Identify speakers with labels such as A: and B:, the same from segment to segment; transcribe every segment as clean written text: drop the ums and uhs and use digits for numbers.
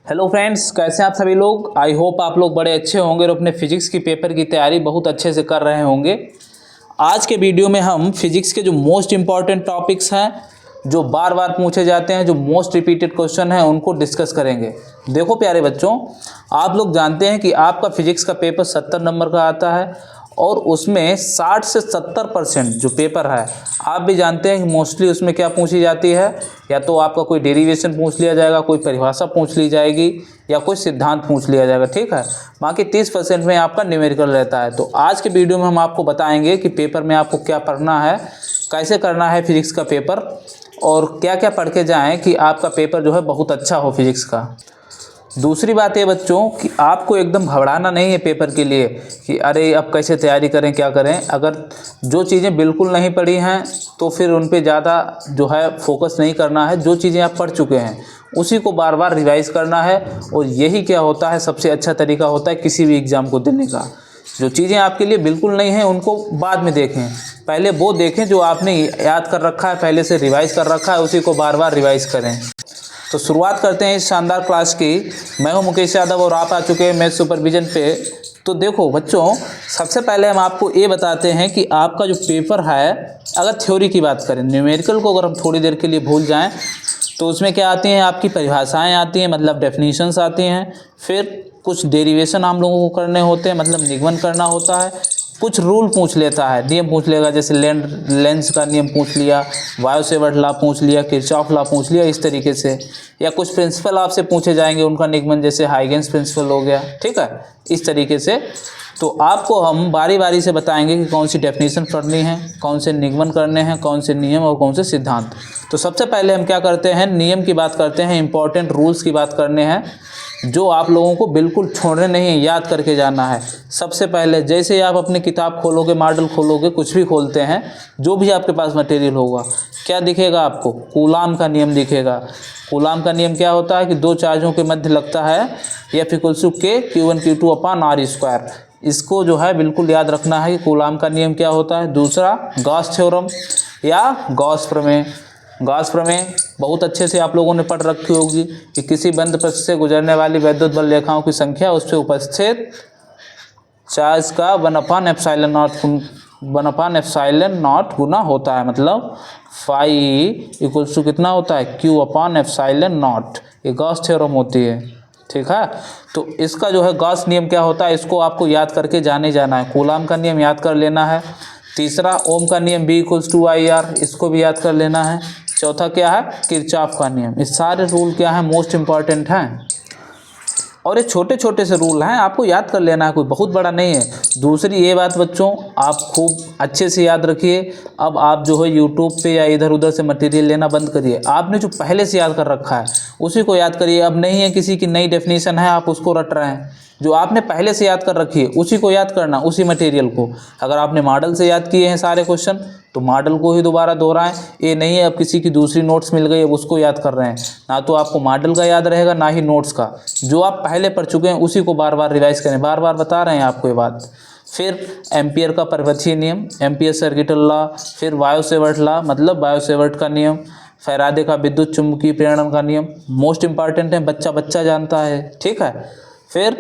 A: Hello friends, कैसे हैं आप सभी लोग। आई होप आप लोग बड़े अच्छे होंगे और अपने फिजिक्स की पेपर की तैयारी बहुत अच्छे से कर रहे होंगे। आज के वीडियो में हम फिजिक्स के जो मोस्ट इम्पॉर्टेंट टॉपिक्स हैं, जो बार बार पूछे जाते हैं, जो मोस्ट रिपीटेड क्वेश्चन हैं, उनको डिस्कस करेंगे। देखो प्यारे बच्चों, आप लोग जानते हैं कि आपका फिजिक्स का पेपर 70 नंबर का आता है और उसमें 60 से 70% जो पेपर है, आप भी जानते हैं कि मोस्टली उसमें क्या पूछी जाती है, या तो आपका कोई डेरिवेशन पूछ लिया जाएगा, कोई परिभाषा पूछ ली जाएगी, या कोई सिद्धांत पूछ लिया जाएगा। ठीक है, बाकी 30% में आपका न्यूमेरिकल रहता है। तो आज के वीडियो में हम आपको बताएंगे कि पेपर में आपको क्या पढ़ना है, कैसे करना है फिजिक्स का पेपर, और क्या क्या पढ़ के जाएँ कि आपका पेपर जो है बहुत अच्छा हो फिजिक्स का। दूसरी बात ये बच्चों कि आपको एकदम घबराना नहीं है पेपर के लिए कि अरे अब कैसे तैयारी करें, क्या करें। अगर जो चीज़ें बिल्कुल नहीं पढ़ी हैं तो फिर उन पे ज़्यादा जो है फोकस नहीं करना है। जो चीज़ें आप पढ़ चुके हैं उसी को बार बार रिवाइज करना है, और यही क्या होता है, सबसे अच्छा तरीका होता है किसी भी एग्ज़ाम को देने का। जो चीज़ें आपके लिए बिल्कुल नहीं हैं उनको बाद में देखें, पहले वो देखें जो आपने याद कर रखा है, पहले से रिवाइज़ कर रखा है, उसी को बार बार रिवाइज़ करें। तो शुरुआत करते हैं इस शानदार क्लास की। मैं हूं मुकेश यादव और आप आ चुके हैं मैथ सुपरविजन पे। तो देखो बच्चों, सबसे पहले हम आपको ये बताते हैं कि आपका जो पेपर है, अगर थ्योरी की बात करें, न्यूमेरिकल को अगर हम थोड़ी देर के लिए भूल जाएं तो उसमें क्या आती हैं, आपकी परिभाषाएं आती हैं, मतलब डेफिनेशंस आती हैं। फिर कुछ डेरिवेशन हम लोगों को करने होते हैं, मतलब निगमन करना होता है। कुछ रूल पूछ लेता है, नियम पूछ लेगा, जैसे लेंस का नियम पूछ लिया, वायो सेवर्ट लॉ पूछ लिया, किरचॉफ लॉ पूछ लिया, इस तरीके से। या कुछ प्रिंसिपल आपसे पूछे जाएंगे, उनका निगमन, जैसे हाइगेंस प्रिंसिपल हो गया। ठीक है, इस तरीके से। तो आपको हम बारी बारी से बताएंगे कि कौन सी डेफिनेशन पढ़नी है, कौन से निगमन करने हैं, कौन से नियम और कौन से सिद्धांत। तो सबसे पहले हम क्या करते हैं, नियम की बात करते हैं, इंपॉर्टेंट रूल्स की बात करने हैं, जो आप लोगों को बिल्कुल छोड़ने नहीं है, याद करके जाना है। सबसे पहले जैसे ही आप अपनी किताब खोलोगे, मॉडल खोलोगे, कुछ भी खोलते हैं, जो भी आपके पास मटेरियल होगा, क्या दिखेगा आपको, कूलाम का नियम दिखेगा। कूलाम का नियम क्या होता है कि दो चार्जों के मध्य लगता है F = K Q1 Q2 / R²। इसको जो है बिल्कुल याद रखना है कि कूलाम का नियम क्या होता है। दूसरा, गॉस थ्योरम या गॉस प्रमेय। गॉस प्रमेय बहुत अच्छे से आप लोगों ने पढ़ रखी होगी कि किसी बंद पथ से गुजरने वाली वैद्युत बल रेखाओं की संख्या उस पर उपस्थित चार्ज का 1/ε0 गुना होता है, मतलब फाई इक्वल्स टू कितना होता है, Q/ε0। ये गॉस थ्योरम होती है। ठीक है, तो इसका जो है गॉस नियम क्या होता है, इसको आपको याद करके जाना है। कूलाम का नियम याद कर लेना है। तीसरा, ओम का नियम B = IR, इसको भी याद कर लेना है। चौथा क्या है, किरचॉफ का नियम। ये सारे रूल क्या है, मोस्ट इंपॉर्टेंट हैं, और ये छोटे छोटे से रूल हैं, आपको याद कर लेना है, कोई बहुत बड़ा नहीं है। दूसरी ये बात बच्चों, आप खूब अच्छे से याद रखिए। अब आप जो है यूट्यूब पे या इधर उधर से मटेरियल लेना बंद करिए। आपने जो पहले से याद कर रखा है उसी को याद करिए। अब नहीं है किसी की नई डेफिनेशन है आप उसको रट रहे हैं, जो आपने पहले से याद कर रखी है उसी को याद करना, उसी मटेरियल को। अगर आपने मॉडल से याद किए हैं सारे क्वेश्चन तो मॉडल को ही दोबारा दोहराएं। ये नहीं है अब किसी की दूसरी नोट्स मिल गई अब उसको याद कर रहे हैं, ना तो आपको मॉडल का याद रहेगा ना ही नोट्स का। जो आप पहले पढ़ चुके हैं उसी को बार बार रिवाइज करें, बार बार बता रहे हैं आपको ये बात। फिर एम्पियर का पर्वतीय नियम, एम्पियर सर्किटल लॉ। फिर वायो सेवर्ट लॉ, मतलब वायो सेवर्ट का नियम। फैराडे का विद्युत चुम्बकीय प्रेरण का नियम, मोस्ट इंपॉर्टेंट है, बच्चा बच्चा जानता है। ठीक है, फिर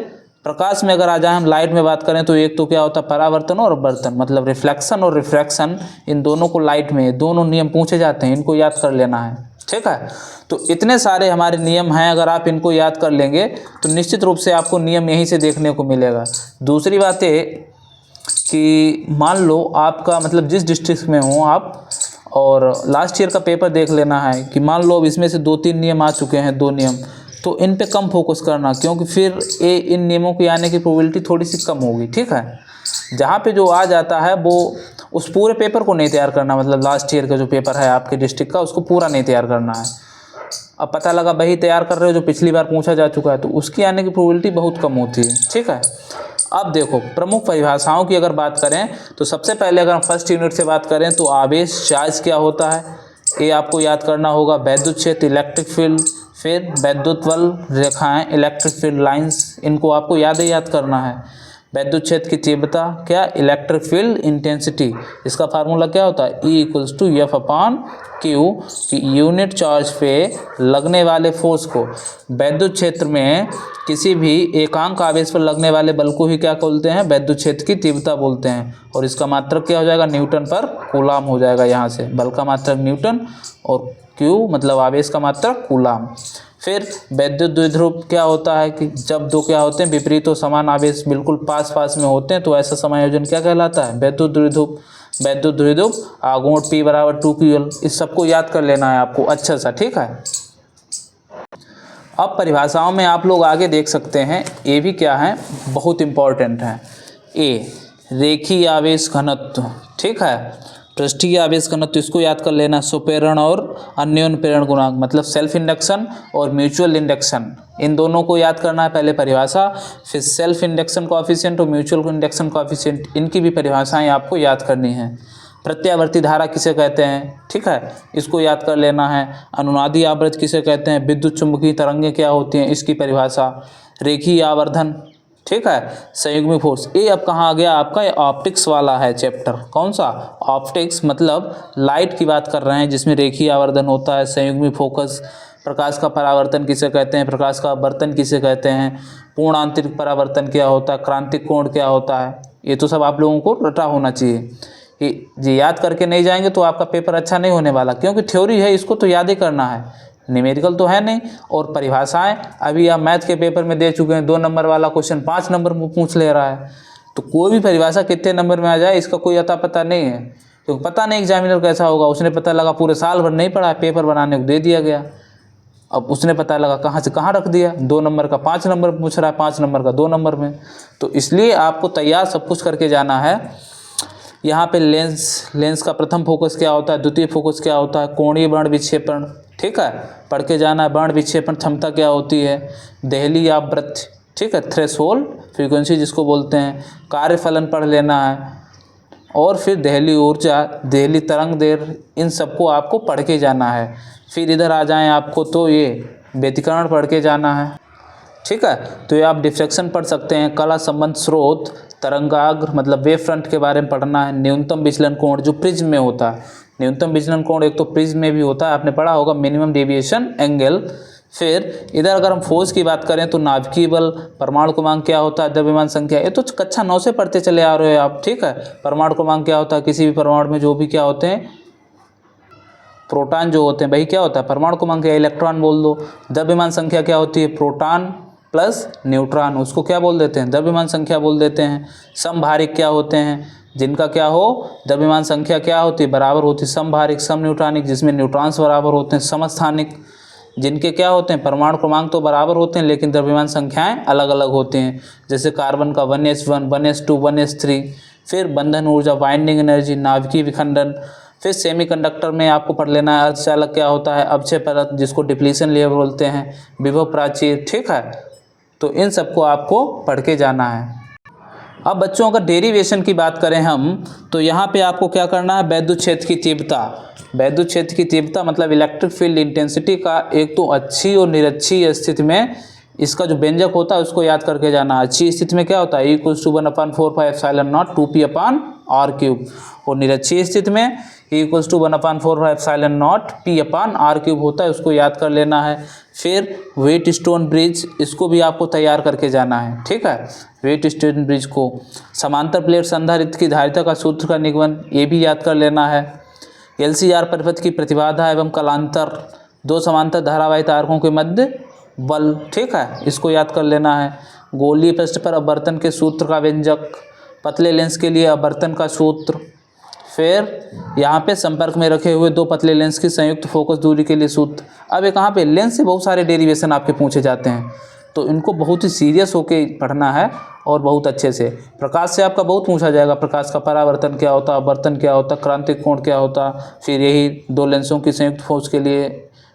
A: प्रकाश में अगर आ जाए, हम लाइट में बात करें तो एक तो क्या होता है, परावर्तन और अपवर्तन, मतलब रिफ्लेक्शन और रिफ्रैक्शन, इन दोनों को लाइट में दोनों नियम पूछे जाते हैं, इनको याद कर लेना है। ठीक है, तो इतने सारे हमारे नियम हैं, अगर आप इनको याद कर लेंगे तो निश्चित रूप से आपको नियम यहीं से देखने को मिलेगा। दूसरी बात है कि मान लो आपका मतलब जिस डिस्ट्रिक्ट में हो आप, और लास्ट ईयर का पेपर देख लेना है कि मान लो अब इसमें से 2-3 नियम आ चुके हैं, 2 नियम, तो इन पे कम फोकस करना, क्योंकि फिर इन नियमों के आने की प्रोबेबिलिटी थोड़ी सी कम होगी। ठीक है, जहाँ पे जो आ जाता है वो उस पूरे पेपर को नहीं तैयार करना, मतलब लास्ट ईयर का जो पेपर है आपके डिस्ट्रिक्ट का उसको पूरा नहीं तैयार करना है। अब पता लगा वही तैयार कर रहे हो जो पिछली बार पूछा जा चुका है, तो उसकी आने की प्रोबेबिलिटी बहुत कम होती है। ठीक है, अब देखो प्रमुख परिभाषाओं की अगर बात करें तो सबसे पहले अगर हम फर्स्ट यूनिट से बात करें तो आवेश चार्ज क्या होता है ये आपको याद करना होगा। वैद्युत क्षेत्र इलेक्ट्रिक फील्ड, फिर वैद्युत बल रेखाएं इलेक्ट्रिक फील्ड लाइंस, इनको आपको याद करना है। वैद्युत क्षेत्र की तीव्रता क्या, इलेक्ट्रिक फील्ड इंटेंसिटी, इसका फार्मूला क्या होता है E = F/Q, कि यूनिट चार्ज पे लगने वाले फोर्स को, वैद्युत क्षेत्र में किसी भी एकांक आवेश पर लगने वाले बल को ही क्या बोलते हैं, वैद्युत क्षेत्र की तीव्रता बोलते हैं। और इसका मात्रक क्या हो जाएगा, न्यूटन पर कूलाम हो जाएगा। यहाँ से बल का मात्रक न्यूटन और Q मतलब आवेश का मात्रक कूलाम। फिर वैद्युत द्विध्रुव क्या होता है कि जब दो क्या होते हैं विपरीत और समान आवेश बिल्कुल पास पास में होते हैं तो ऐसा समायोजन क्या कहलाता है, वैद्युत द्विध्रुव। वैद्युत द्विध्रुव आघूर्ण P = 2Ql, इस सबको याद कर लेना है आपको अच्छा सा, ठीक है। अब परिभाषाओं में आप लोग आगे देख सकते हैं, ये भी क्या है, बहुत इंपॉर्टेंट है। ए रेखीय आवेश घनत्व, ठीक है, पृष्ठीय आवेश घनत्व, इसको याद कर लेना। स्वप्रेरण और अन्योन्य प्रेरण गुणांक मतलब सेल्फ इंडक्शन और म्यूचुअल इंडक्शन, इन दोनों को याद करना है पहले परिभाषा, फिर सेल्फ इंडक्शन कोएफिशिएंट और म्यूचुअल इंडक्शन कोएफिशिएंट, इनकी भी परिभाषाएं आपको याद करनी है। प्रत्यावर्ती धारा किसे कहते हैं, ठीक है, इसको याद कर लेना है। अनुनादी आवृत्ति किसे कहते हैं, विद्युत चुम्बकीय तरंगें क्या होती हैं, इसकी परिभाषा। रेखीय आवर्धन, ठीक है, संयुग्मी फोर्स। ये अब कहाँ आ गया आपका, ये ऑप्टिक्स वाला है चैप्टर। कौन सा, ऑप्टिक्स, मतलब लाइट की बात कर रहे हैं जिसमें रेखीय आवर्धन होता है, संयुग्मी फोकस। प्रकाश का परावर्तन किसे कहते हैं, प्रकाश का अपवर्तन किसे कहते हैं, पूर्ण आंतरिक परावर्तन क्या होता है, क्रांतिक कोण क्या होता है, ये तो सब आप लोगों को रटा होना चाहिए। ये याद करके नहीं जाएंगे तो आपका पेपर अच्छा नहीं होने वाला, क्योंकि थ्योरी है, इसको तो याद ही करना है, न्यूमेरिकल तो है नहीं। और परिभाषाएं अभी आप मैथ के पेपर में दे चुके हैं, 2 नंबर वाला क्वेश्चन 5 नंबर में पूछ ले रहा है, तो कोई भी परिभाषा कितने नंबर में आ जाए इसका कोई अता पता नहीं है, क्योंकि पता नहीं एग्जामिनर कैसा होगा। उसने पता लगा पूरे साल भर नहीं पढ़ा, पेपर बनाने को दे दिया गया, अब उसने पता लगा कहाँ से कहाँ रख दिया, 2 नंबर का 5 नंबर पूछ रहा है, 5 नंबर का 2 नंबर में। तो इसलिए आपको तैयार सब कुछ करके जाना है। यहाँ पे लेंस का प्रथम फोकस क्या होता है, द्वितीय फोकस क्या होता है, कोणीय वर्ण विक्षेपण, ठीक है, पढ़ के जाना है। वर्ण विक्षेपण क्षमता क्या होती है, देहली आवृत्ति, ठीक है, थ्रेशोल्ड फ्रीक्वेंसी जिसको बोलते हैं, कार्यफलन पढ़ लेना है, और फिर देहली ऊर्जा, देहली तरंग दैर्घ्य, इन सबको आपको पढ़ के जाना है। फिर इधर आ जाएं आपको तो ये व्यतिकरण पढ़ के जाना है, ठीक है। तो ये आप डिफ्रैक्शन पढ़ सकते हैं, कला संबंध स्रोत, तरंगाग्र मतलब वेव फ्रंट के बारे में पढ़ना है, न्यूनतम विचलन कोण जो प्रिज्म में होता है, न्यूनतम विचलन कोण एक तो प्रिज्म में भी होता है, आपने पढ़ा होगा, मिनिमम डेविएशन एंगल। फिर इधर अगर हम फोर्स की बात करें तो नाभिकीय बल, परमाणु क्रमांक क्या होता है, द्रव्यमान संख्या, ये तो कक्षा 9 से पढ़ते चले आ रहे हो आप, ठीक है। परमाणु क्रमांक क्या होता है, किसी भी परमाणु में जो भी क्या होते हैं प्रोटॉन जो होते हैं, भाई क्या होता है परमाणु क्रमांक, या इलेक्ट्रॉन बोल दो। द्रव्यमान संख्या क्या होती है, प्रोटॉन प्लस न्यूट्रॉन, उसको क्या बोल देते हैं, द्रव्यमान संख्या बोल देते हैं। समभारिक क्या होते हैं, जिनका क्या हो, द्रव्यमान संख्या क्या होती है, बराबर होती है। समभारिक, सम न्यूट्रॉनिक, जिसमें न्यूट्रॉन्स बराबर होते हैं। समस्थानिक, जिनके क्या होते हैं, परमाणु क्रमांक तो बराबर होते हैं लेकिन द्रव्यमान संख्याएं अलग अलग होते हैं, जैसे कार्बन का 1s1, 1s2, 1s3। फिर बंधन ऊर्जा, बाइंडिंग एनर्जी, नाभिकीय विखंडन। फिर सेमीकंडक्टर में आपको पढ़ लेना है अर्धचालक क्या होता है, अक्षय परत जिसको डिप्लीशन लेयर बोलते हैं, विभव प्राचीर, ठीक है। तो इन सबको आपको पढ़ के जाना है। अब बच्चों का डेरिवेशन की बात करें हम, तो यहाँ पे आपको क्या करना है, वैद्युत क्षेत्र की तीव्रता। वैद्युत क्षेत्र की तीव्रता मतलब इलेक्ट्रिक फील्ड इंटेंसिटी का एक तो अच्छी और निरक्षीय स्थिति में इसका जो व्यंजक होता है उसको याद करके जाना। अच्छी स्थिति में क्या होता है, E=1/4πε0 2πr³, और निरक्षीय स्थिति में E=1/4πε0 p/r³ होता है, उसको याद कर लेना है। फिर वेट स्टोन ब्रिज, इसको भी आपको तैयार करके जाना है, ठीक है। वेट स्टोन ब्रिज को, समांतर प्लेट संधारित्र की धारिता का सूत्र का निगमन, ये भी याद कर लेना है। LCR परिपथ की प्रतिबाधा एवं कलांतर, 2 समांतर धारावाही तारकों के मध्य बल, ठीक है, इसको याद कर लेना है। गोलीय पृष्ठ पर अपवर्तन के सूत्र का व्यंजक, पतले लेंस के लिए अपवर्तन का सूत्र। फिर यहाँ पे संपर्क में रखे हुए 2 पतले लेंस की संयुक्त फोकस दूरी के लिए सूत्र। अब ये कहाँ पे, लेंस से बहुत सारे डेरिवेशन आपके पूछे जाते हैं, तो इनको बहुत ही सीरियस होके पढ़ना है और बहुत अच्छे से। प्रकाश से आपका बहुत पूछा जाएगा, प्रकाश का परावर्तन क्या होता, अपवर्तन क्या होता, क्रांतिक कोण क्या होता, फिर यही 2 लेंसों की संयुक्त फोकस के लिए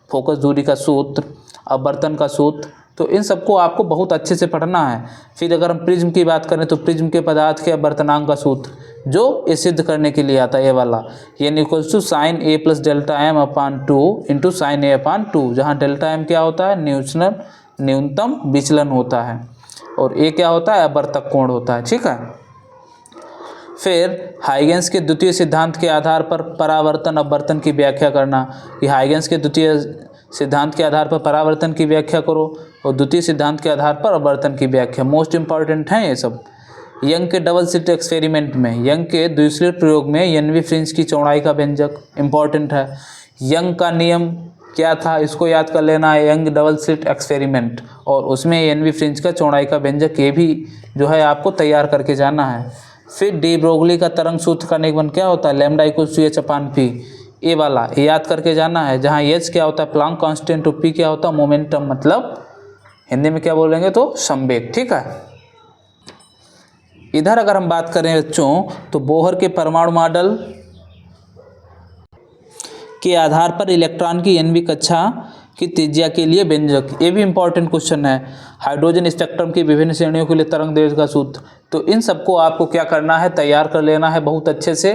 A: फोकस दूरी का सूत्र, अपवर्तन का सूत्र। तो इन सबको आपको बहुत अच्छे से पढ़ना है। फिर अगर हम प्रिज्म की बात करें तो प्रिज्म के पदार्थ के अपवर्तनांक का सूत्र, जो ये सिद्ध करने के लिए आता है, ये वाला, ये sin A + Δm/2 × sin A/2, जहाँ Δm क्या होता है, न्यूनतम विचलन होता है। और ए क्या होता है, अवर्तक कोण होता है। ठीक है। फिर हाइगेंस के द्वितीय सिद्धांत के आधार पर परावर्तन अपवर्तन की व्याख्या करना, कि हाइगेंस के द्वितीय सिद्धांत के आधार पर परावर्तन की व्याख्या करो और द्वितीय सिद्धांत के आधार पर अपवर्तन की व्याख्या। मोस्ट इंपॉर्टेंट है ये सब। यंग के डबल स्लिट एक्सपेरिमेंट में, यंग के द्विस्लिट प्रयोग में एनवी फ्रिंज की चौड़ाई का व्यंजक इंपॉर्टेंट है। यंग का नियम क्या था, इसको याद कर लेना है, यंग डबल स्लिट एक्सपेरिमेंट, और उसमें एनवी फ्रिंज का चौड़ाई का व्यंजक ये भी जो है आपको तैयार करके जाना है। फिर डी ब्रोगली का तरंग सूत्र का निगमन क्या होता है, lambda equals to h upon p, a वाला ये याद करके जाना है, जहाँ एच क्या होता है प्लांक कांस्टेंट और पी क्या होता है मोमेंटम, मतलब हिंदी में क्या बोलेंगे तो संवेग। ठीक है। इधर अगर हम बात करें बच्चों तो बोहर के परमाणु मॉडल के आधार पर इलेक्ट्रॉन की एनवी कक्षा की त्रिज्या के लिए व्यंजक, ये भी इंपॉर्टेंट क्वेश्चन है। हाइड्रोजन स्पेक्ट्रम की विभिन्न श्रेणियों के लिए तरंग दैर्ध्य का सूत्र, तो इन सबको आपको क्या करना है, तैयार कर लेना है बहुत अच्छे से।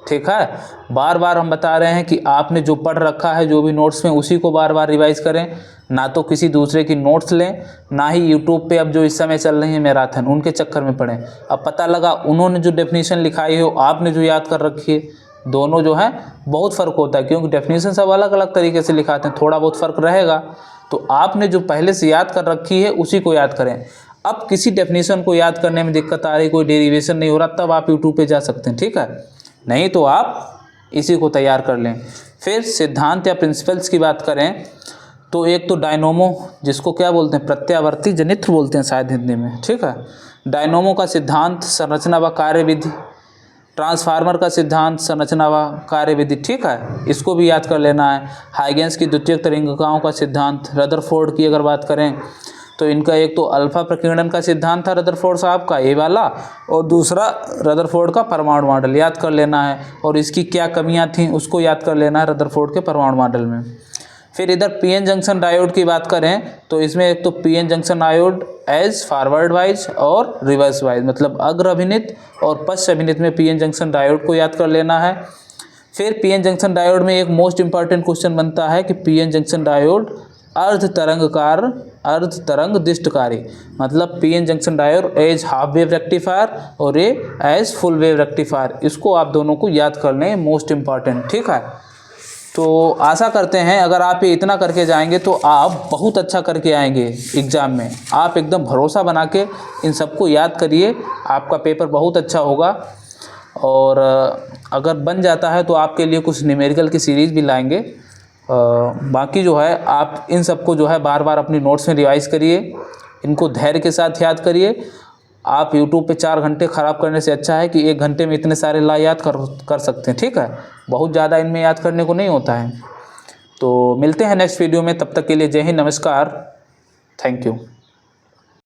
A: ठीक है। बार बार हम बता रहे हैं कि आपने जो पढ़ रखा है जो भी नोट्स में उसी को बार बार रिवाइज करें, ना तो किसी दूसरे की नोट्स लें, ना ही यूट्यूब पे अब जो इस समय चल रही है मैराथन उनके चक्कर में पढ़ें। अब पता लगा उन्होंने जो डेफिनेशन लिखाई हो आपने जो याद कर रखी है, दोनों जो है बहुत फ़र्क होता है, क्योंकि डेफिनेशन सब अलग अलग तरीके से लिखाते हैं, थोड़ा बहुत फ़र्क रहेगा। तो आपने जो पहले से याद कर रखी है उसी को याद करें। अब किसी डेफिनेशन को याद करने में दिक्कत आ रही, कोई डेरिवेशन नहीं हो रहा, तब आप यूट्यूब पे जा सकते हैं। ठीक है, नहीं तो आप इसी को तैयार कर लें। फिर सिद्धांत या प्रिंसिपल्स की बात करें तो एक तो डायनोमो, जिसको क्या बोलते हैं, प्रत्यावर्ती जनित्र बोलते हैं शायद हिंदी में। ठीक है। डायनोमो का सिद्धांत, संरचना व कार्यविधि, ट्रांसफार्मर का सिद्धांत, संरचना व कार्यविधि। ठीक है, इसको भी याद कर लेना है। हाइगेंस की द्वितीयक तरंगिकाओं का सिद्धांत, रदरफोर्ड की अगर बात करें तो इनका एक तो अल्फा प्रकीर्णन का सिद्धांत था रदरफोर्ड साहब का, ये वाला, और दूसरा रदरफोर्ड का परमाणु मॉडल याद कर लेना है, और इसकी क्या कमियां थीं उसको याद कर लेना है रदरफोर्ड के परमाणु मॉडल में। फिर इधर पीएन जंक्शन डायोड की बात करें तो इसमें एक तो PN junction diode as forward wise और रिवर्स वाइज, मतलब अग्र अभिनित और पश्च अभिनित में पीएन जंक्शन डायोड को याद कर लेना है। फिर पीएन जंक्शन डायोड में एक मोस्ट इंपॉर्टेंट क्वेश्चन बनता है कि पीएन जंक्शन डायोड अर्ध तरंगकार, अर्ध तरंग दिष्टकारी, मतलब PN junction diode as half wave rectifier और ये एज फुल वेव रेक्टिफायर, इसको आप दोनों को याद कर लें, मोस्ट इंपॉर्टेंट। ठीक है। तो आशा करते हैं अगर आप ये इतना करके जाएंगे तो आप बहुत अच्छा करके आएंगे एग्ज़ाम में। आप एकदम भरोसा बना के इन सबको याद करिए, आपका पेपर बहुत अच्छा होगा। और अगर बन जाता है तो आपके लिए कुछ न्यूमेरिकल की सीरीज़ भी लाएंगे। बाकी जो है आप इन सबको जो है बार बार अपनी नोट्स में रिवाइज़ करिए, इनको धैर्य के साथ याद करिए। आप YouTube पे 4 घंटे ख़राब करने से अच्छा है कि 1 घंटे में इतने सारे ला याद कर सकते हैं। ठीक है, बहुत ज़्यादा इनमें याद करने को नहीं होता है। तो मिलते हैं नेक्स्ट वीडियो में, तब तक के लिए जय हिंद, नमस्कार, थैंक यू।